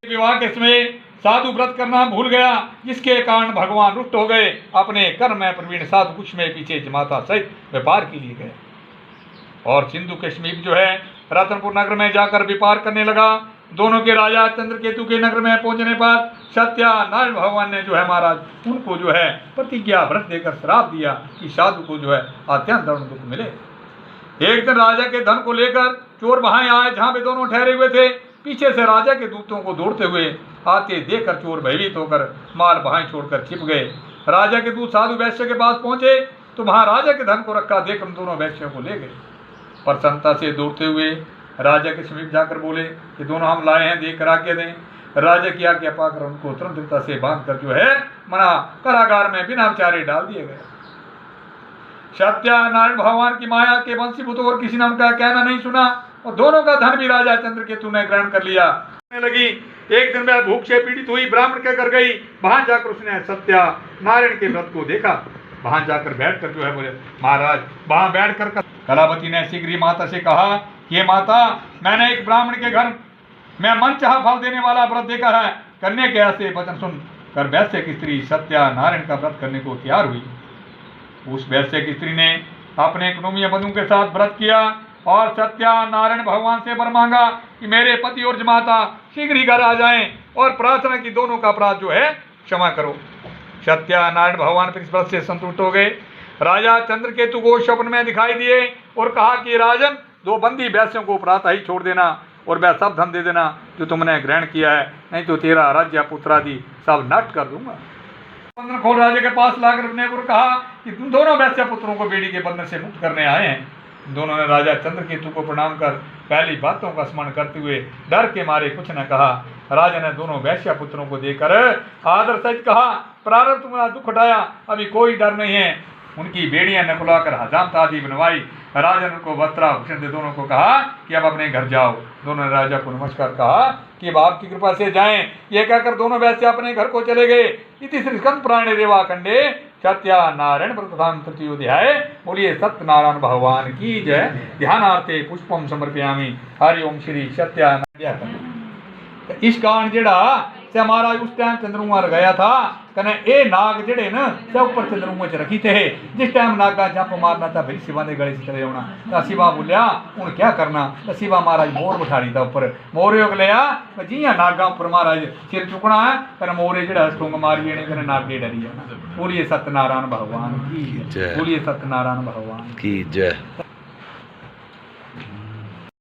विवाह के समय साधु व्रत करना भूल गया, जिसके कारण भगवान रुष्ट हो गए। अपने कर्म में प्रवीण साधु कुछ में पीछे जमाता सहित व्यापार के लिए गए और सिंधु के समीप जो है रतनपुर नगर में जाकर व्यापार करने लगा। दोनों के राजा चंद्रकेतु के नगर में पहुंचने पर सत्यानारायण भगवान ने जो है महाराज उनको जो है प्रतिज्ञा व्रत देकर श्राप दिया कि साधु को जो है अत्यंत दंड दुख मिले। एक दिन राजा के धन को लेकर चोर वहां आए जहां पे दोनों ठहरे हुए थे। पीछे से राजा के दूतों को दौड़ते हुए आते देखकर चोर भयभीत होकर माल वहां छोड़कर छिप गए। राजा के दूत साधु वैश्य के पास पहुंचे तो वहां राजा के धन को रखा देख उन दोनों वैश्यों को ले गए। प्रसन्नता से दौड़ते हुए राजा के समीप जाकर बोले कि दोनों हम लाए हैं, देख कर आज्ञा दें। राजा की आज्ञा पाकर उनको तुरंतता से बांध कर जो है मना कारागार में बिना विचारे डाल दिए गए। सत्यानारायण भगवान की माया के वंशीभूत और किसी ने उनका कहना नहीं सुना और दोनों का धन भी राजा चंद्रकेतु ने ग्रहण कर लिया। लगी एक दिन वह भूख से पीड़ित हुई ब्राह्मण के घर गई। वहां जाकर उसने सत्यानारायण के व्रत को देखा। वहां जाकर बैठकर जो है बोले महाराज, वहां बैठकर कलावती ने शीघ्र ही माता से कहा कि माता, मैंने एक ब्राह्मण के घर में मनचाहा फल देने वाला व्रत देखा है। कन्या के ऐसे वचन सुन कर वैश्य की स्त्री सत्यानारायण का व्रत करने को तैयार हुई। उस वैश्य की स्त्री ने अपने कुटुंबीय बंधुओं के साथ व्रत किया और सत्यानारायण भगवान से वर मांगा कि मेरे पति और जमाता शीघ्र ही घर आ जाएं और प्रार्थना की दोनों का अपराध जो है क्षमा करो। सत्यानारायण भगवान फिर इस व्रत से संतुष्ट हो गए। राजा चंद्रकेतु को स्वप्न में दिखाई दिए और कहा कि राजन, 2 बंदी वैश्यों को प्रातः ही छोड़ देना और वह सब धन दे देना जो तुमने ग्रहण किया है, नहीं तो तेरा राज्य पुत्रादि सब नष्ट कर दूंगा। बंधन खोल राजा के पास लाकर अपने को कहा कि तुम दोनों वैश्य पुत्रों को बेड़ी के बंधन से मुक्त करने आए हैं। दोनों ने राजा चंद्रकेतु को प्रणाम कर पहली बातों का स्मरण करते हुए डर के मारे कुछ न कहा। राजा ने दोनों वैश्य पुत्रों को देखकर आदर सहित कहा, प्रारब्ध तुम्हारा दुख उठाया, अभी कोई डर नहीं है। उनकी बेड़ियां नकुलाकर हजामत आदि बनवाई। राजा ने उनको वस्त्राभूषण से दोनों को कहा कि अब अपने घर जाओ। दोनों ने राजा को नमस्कार कहा कि अब आपकी कृपा से जाएं। ये कहकर दोनों वैश्य अपने घर को चले गए। इति श्री स्कंद पुराणे रेवाखंडे सत्यानारायण व्रतधाम तृतीयोध्याय। बोलिए सत्यनारायण भगवान की जय। ध्यानार्थे पुष्पम समर्पयामि। हरि ओम श्री सत्यानारायण। इस कारण जेड़ा से महाराज उस टाइम चंद्रमा गया था कने ए नाग जेड़े न से ऊपर चंद्रमा च रखी थे। जिस टाइम नागा जंप मारना था फिर शिवा ने गले से चले होना। तो शिवा बोलिया हूँ क्या करना। तो शिवा महाराज मोर बिठाड़ी था ऊपर। मोर योग लिया जिया नागा उपर महाराज सिर चुकना है कने मोरे जेड़ा ठुंग मारी ने कने नागे डरी जाना। बोलिए सत्यनारायण भगवान की जय। बोलिए सत्यनारायण भगवान की जय।